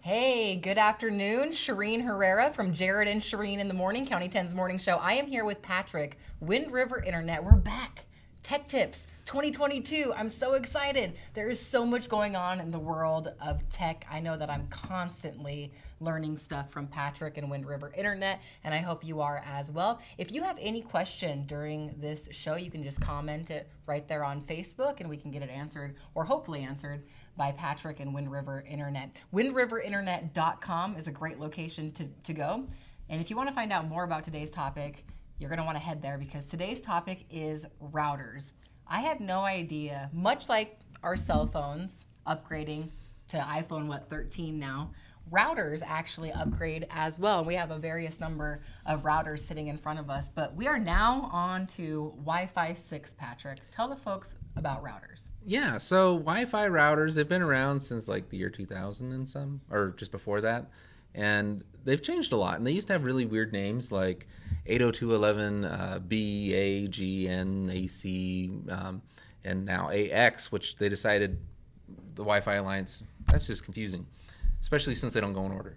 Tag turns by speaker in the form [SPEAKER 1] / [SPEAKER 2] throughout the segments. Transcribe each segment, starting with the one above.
[SPEAKER 1] Hey, good afternoon. Shireen Herrera from Jared and Shireen in the Morning, County 10's Morning Show. I am here with Patrick, Wind River Internet. We're back. Tech Tips 2022. I'm so excited. There is so much going on in the world of tech. I know that I'm constantly learning stuff from Patrick and Wind River Internet, and I hope you are as well. If you have any question during this show, you can just comment it right there on Facebook, and we can get it answered, or hopefully answered, by Patrick and Wind River Internet. WindRiverInternet.com is a great location to go. And if you want to find out more about today's topic, you're going to want to head there because today's topic is routers. I had no idea, much like our cell phones upgrading to iPhone 13 now, routers actually upgrade as well. And we have a various number of routers sitting in front of us, but we are now on to Wi-Fi 6, Patrick. Tell the folks about routers.
[SPEAKER 2] Yeah, so Wi-Fi routers, they've been around since like the year 2000 and some, or just before that. And they've changed a lot. And they used to have really weird names like 802.11b, A, G, N, AC, and now AX, which they decided the Wi-Fi Alliance, that's just confusing, especially since they don't go in order.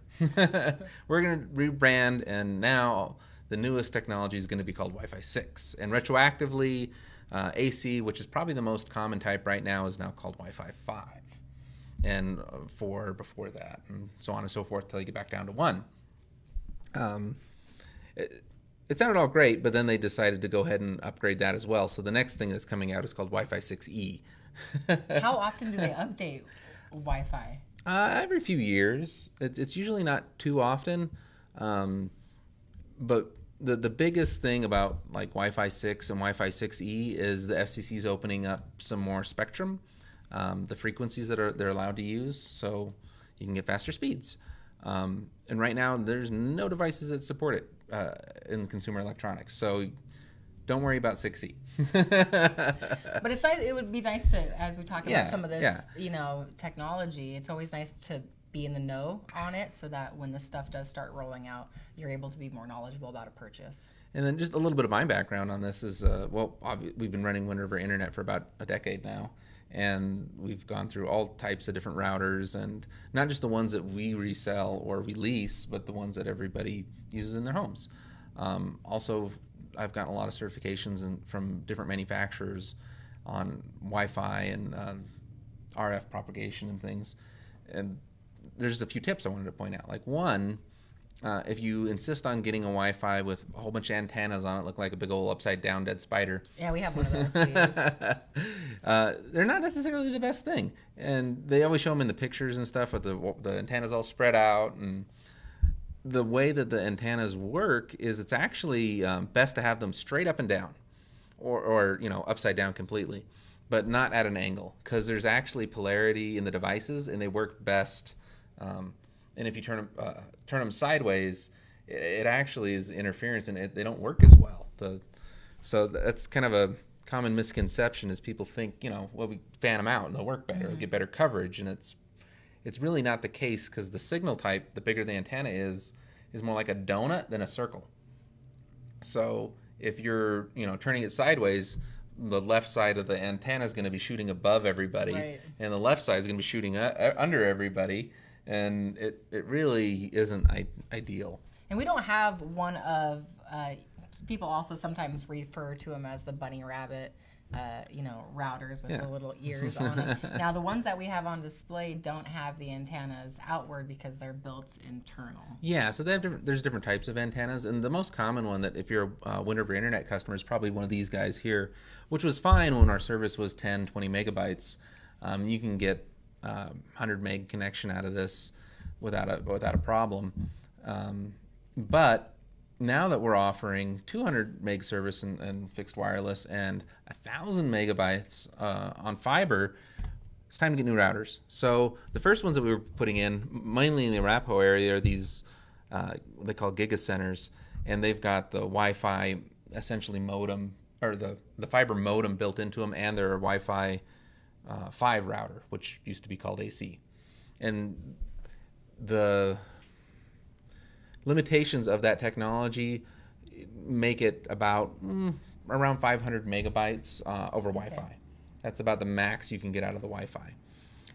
[SPEAKER 2] We're going to rebrand, and now the newest technology is going to be called Wi-Fi 6. And retroactively, AC, which is probably the most common type right now, is now called Wi-Fi 5. And 4 before that, and so on and so forth till you get back down to 1. It sounded all great, but then they decided to go ahead and upgrade that as well. So the next thing that's coming out is called Wi-Fi 6E.
[SPEAKER 1] How often do they update Wi-Fi?
[SPEAKER 2] Every few years. It's usually not too often, but the biggest thing about like Wi-Fi 6 and Wi-Fi 6E is the FCC is opening up some more spectrum, the frequencies that they're allowed to use, so you can get faster speeds. And right now, there's no devices that support it in consumer electronics, so don't worry about 6E.
[SPEAKER 1] But it's nice. It would be nice to, as we talk about some of this,
[SPEAKER 2] yeah.
[SPEAKER 1] Technology. It's always nice to be in the know on it, so that when the stuff does start rolling out, you're able to be more knowledgeable about a purchase.
[SPEAKER 2] And then just a little bit of my background on this is, we've been running Wind River Internet for about a decade now. And we've gone through all types of different routers, and not just the ones that we resell or we lease, but the ones that everybody uses in their homes. Also, I've gotten a lot of certifications from different manufacturers on Wi-Fi and RF propagation and things. And there's a few tips I wanted to point out. Like one, if you insist on getting a Wi-Fi with a whole bunch of antennas on it, look like a big old upside down dead spider.
[SPEAKER 1] Yeah, we have one of those.
[SPEAKER 2] They're not necessarily the best thing, and they always show them in the pictures and stuff with the antennas all spread out. And the way that the antennas work is it's actually best to have them straight up and down, or upside down completely, but not at an angle, because there's actually polarity in the devices, and they work best. And if you turn them sideways, it actually is interference, and they don't work as well. So that's kind of a common misconception, is people think, we fan them out and they'll work better, get better coverage, and it's really not the case, because the signal type, the bigger the antenna is more like a donut than a circle. So if you're turning it sideways, the left side of the antenna is going to be shooting above everybody, right, and the left side is going to be shooting under everybody. And it really isn't ideal.
[SPEAKER 1] And we don't have one of, people also sometimes refer to them as the bunny rabbit, routers with the little ears on them. Now, the ones that we have on display don't have the antennas outward because they're built internal.
[SPEAKER 2] Yeah, so there's different types of antennas. And the most common one that if you're a Wind River Internet customer is probably one of these guys here, which was fine when our service was 10, 20 megabytes. You can get 100 meg connection out of this without a problem, but now that we're offering 200 meg service and fixed wireless and 1,000 megabytes on fiber, it's time to get new routers. So the first ones that we were putting in, mainly in the Arapahoe area, are these they call gigacenters, and they've got the Wi-Fi essentially modem, or the fiber modem built into them, and their Wi-Fi 5 router, which used to be called AC. And the limitations of that technology make it about around 500 megabytes over Wi-Fi. That's about the max you can get out of the Wi-Fi.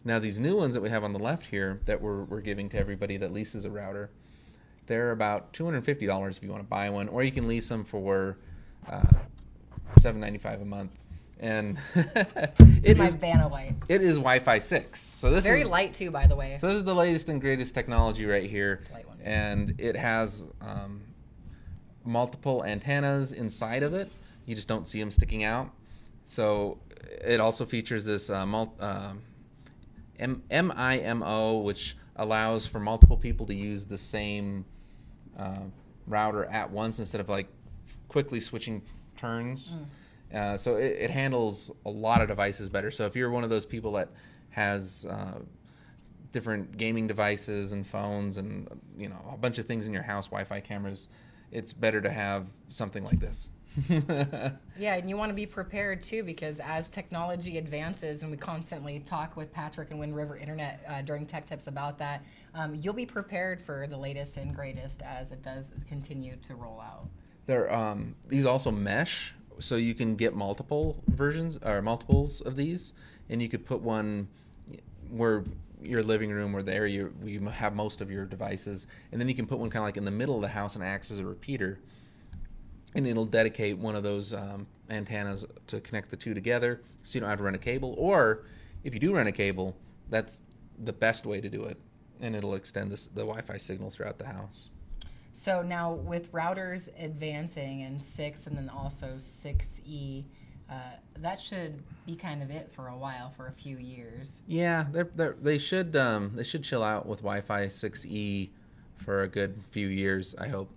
[SPEAKER 2] Now these new ones that we have on the left here that we're giving to everybody that leases a router, they're about $250 if you want to buy one, or you can lease them for $7.95 a month. And it
[SPEAKER 1] My
[SPEAKER 2] is
[SPEAKER 1] Vanna
[SPEAKER 2] it is Wi-Fi 6. So this
[SPEAKER 1] very
[SPEAKER 2] is
[SPEAKER 1] light too, by the way.
[SPEAKER 2] So this is the latest and greatest technology right here,
[SPEAKER 1] Light one.
[SPEAKER 2] and it has multiple antennas inside of it. You just don't see them sticking out. So it also features this MIMO, which allows for multiple people to use the same router at once instead of like quickly switching turns. So it handles a lot of devices better. So if you're one of those people that has different gaming devices and phones and a bunch of things in your house, Wi-Fi cameras, it's better to have something like this.
[SPEAKER 1] Yeah, and you want to be prepared too, because as technology advances, and we constantly talk with Patrick and Wind River Internet during Tech Tips about that, you'll be prepared for the latest and greatest as it does continue to roll out.
[SPEAKER 2] These also mesh, so you can get multiple versions or multiples of these, and you could put one where your living room or the area you have most of your devices, and then you can put one kind of like in the middle of the house and acts as a repeater, and it'll dedicate one of those antennas to connect the two together, so you don't have to run a cable. Or if you do run a cable, that's the best way to do it, and it'll extend the Wi-Fi signal throughout the house.
[SPEAKER 1] So now with routers advancing and 6 and then also 6E, that should be kind of it for a while, for a few years.
[SPEAKER 2] Yeah, they should chill out with Wi-Fi 6E for a good few years, I hope.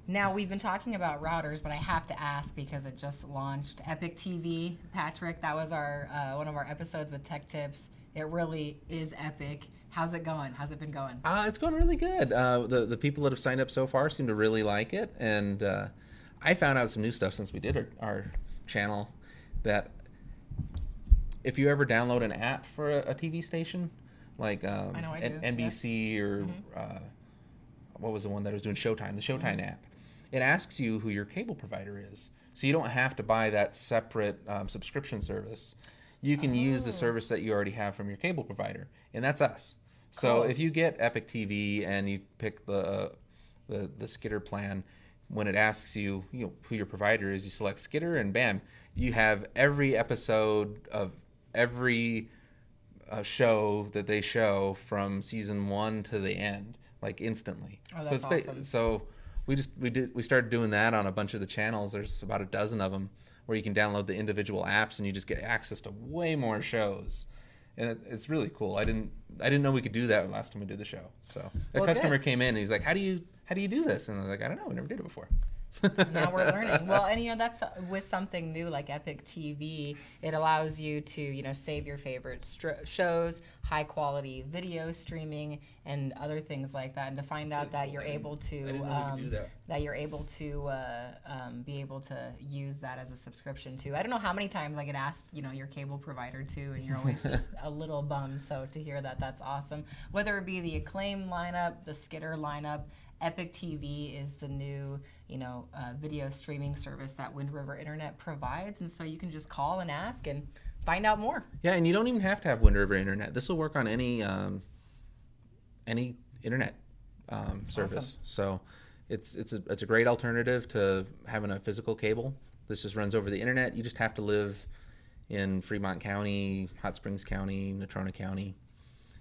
[SPEAKER 1] Now, we've been talking about routers, but I have to ask because it just launched. Epic TV, Patrick, that was our one of our episodes with Tech Tips. It really is epic. How's it going? How's it been going?
[SPEAKER 2] It's going really good. The people that have signed up so far seem to really like it, and I found out some new stuff since we did our channel, that if you ever download an app for a TV station, like NBC or what was the one that was doing Showtime, the Showtime app, it asks you who your cable provider is. So you don't have to buy that separate subscription service. You can use the service that you already have from your cable provider, and that's us. So if you get Epic TV and you pick the Skitter plan, when it asks you, who your provider is, you select Skitter, and bam, you have every episode of every show that they show from season 1 to the end, like instantly.
[SPEAKER 1] Oh, that's awesome.
[SPEAKER 2] So we started doing that on a bunch of the channels. There's about a dozen of them where you can download the individual apps and you just get access to way more shows. And it's really cool. I didn't know we could do that last time we did the show. So a customer came in and he's like, "How do you do this?" And I was like, "I don't know. We never did it before."
[SPEAKER 1] Now we're learning. Well, and that's with something new like Epic TV, it allows you to save your favorite shows, high quality video streaming, and other things like that. And to find out that you're able to be able to use that as a subscription too. I don't know how many times I get asked, your cable provider too, and you're always just a little bummed. So to hear that, that's awesome. Whether it be the Acclaim lineup, the Skitter lineup, Epic TV is the new, video streaming service that Wind River Internet provides, and so you can just call and ask and find out more.
[SPEAKER 2] Yeah, and you don't even have to have Wind River Internet. This will work on any internet service.
[SPEAKER 1] Awesome.
[SPEAKER 2] So it's a great alternative to having a physical cable. This just runs over the internet. You just have to live in Fremont County, Hot Springs County, Natrona County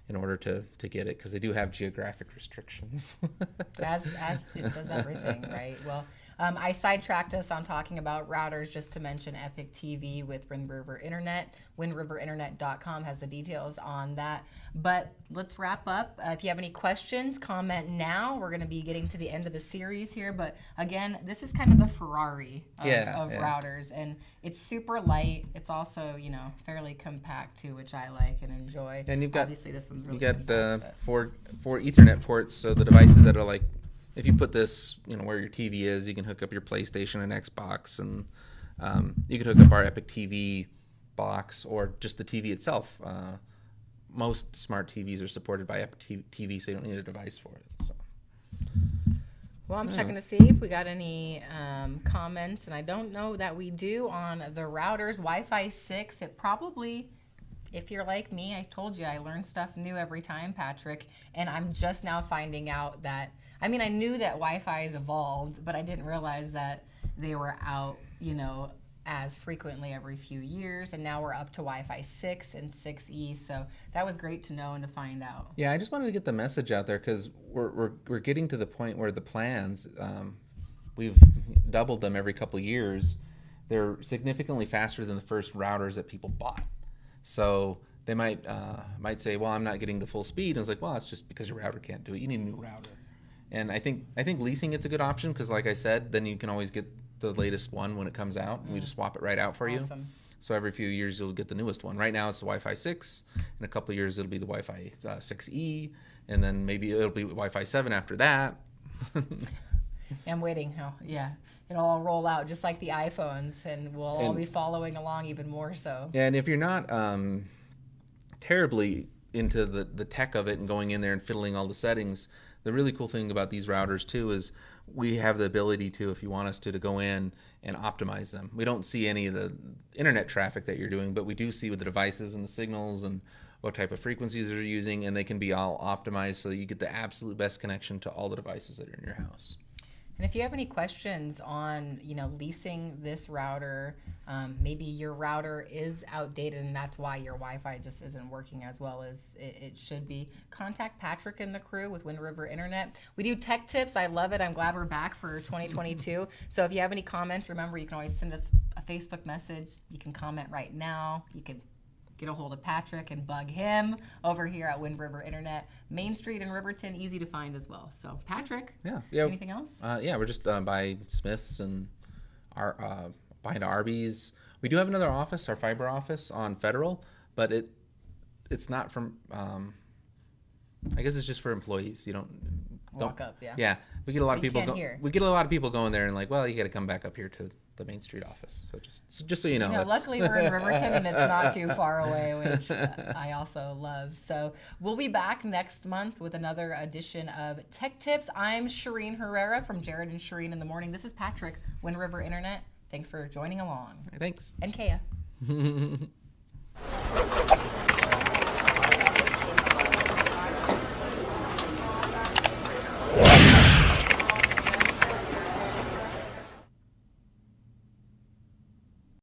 [SPEAKER 2] in order to get it, because they do have geographic restrictions.
[SPEAKER 1] as does everything, right? Well, I sidetracked us on talking about routers just to mention Epic TV with Wind River Internet. WindRiverInternet.com has the details on that. But let's wrap up. If you have any questions, comment now. We're going to be getting to the end of the series here. But again, this is kind of the Ferrari of routers. And it's super light. It's also, fairly compact too, which I like and enjoy.
[SPEAKER 2] And you've got,
[SPEAKER 1] obviously, this one's really
[SPEAKER 2] four Ethernet ports. So the devices that are like, if you put this, where your TV is, you can hook up your PlayStation and Xbox, and you can hook up our Epic TV box or just the TV itself. Most smart TVs are supported by Epic TV, so you don't need a device for it. So.
[SPEAKER 1] Well, I'm checking to see if we got any comments, and I don't know that we do on the routers. Wi-Fi 6, it probably If you're like me, I told you I learn stuff new every time, Patrick, and I'm just now finding out that, I mean, I knew that Wi-Fi has evolved, but I didn't realize that they were out, as frequently every few years, and now we're up to Wi-Fi 6 and 6E, so that was great to know and to find out.
[SPEAKER 2] Yeah, I just wanted to get the message out there because we're getting to the point where the plans, we've doubled them every couple of years. They're significantly faster than the first routers that people bought. So they might say, well, I'm not getting the full speed. And it's like, well, it's just because your router can't do it. You need a new router. And I think leasing it's a good option because, like I said, then you can always get the latest one when it comes out, and we just swap it right out for
[SPEAKER 1] Awesome.
[SPEAKER 2] you. So every few years you'll get the newest one. Right now it's the Wi-Fi 6. In a couple of years it'll be the Wi-Fi 6E, and then maybe it'll be Wi-Fi 7 after that.
[SPEAKER 1] I'm waiting. Oh, yeah. It'll all roll out just like the iPhones, and we'll all be following along even more so.
[SPEAKER 2] Yeah, and if you're not terribly into the tech of it and going in there and fiddling all the settings, the really cool thing about these routers too is we have the ability to, if you want us to go in and optimize them. We don't see any of the internet traffic that you're doing, but we do see with the devices and the signals and what type of frequencies they're using, and they can be all optimized so you get the absolute best connection to all the devices that are in your house.
[SPEAKER 1] And if you have any questions on, leasing this router, maybe your router is outdated and that's why your Wi-Fi just isn't working as well as it should be, contact Patrick and the crew with Wind River Internet. We do tech tips. I love it. I'm glad we're back for 2022. So if you have any comments, remember you can always send us a Facebook message. You can comment right now. You can get a hold of Patrick and bug him over here at Wind River Internet. Main Street in Riverton, easy to find as well. So, Patrick,
[SPEAKER 2] yeah.
[SPEAKER 1] Anything else?
[SPEAKER 2] Yeah, we're just by Smith's and behind Arby's. We do have another office, our fiber office on Federal, but it's not from. I guess it's just for employees. You don't
[SPEAKER 1] walk up. Yeah.
[SPEAKER 2] Yeah, we get a lot of people. We get a lot of people going there and like, well, you got to come back up here to the Main Street office. So just so you know.
[SPEAKER 1] Luckily we're in Riverton and it's not too far away, which I also love. So we'll be back next month with another edition of Tech Tips. I'm Shireen Herrera from Jared and Shireen in the Morning. This is Patrick, Wind River Internet. Thanks for joining along.
[SPEAKER 2] Thanks.
[SPEAKER 1] And Kaya.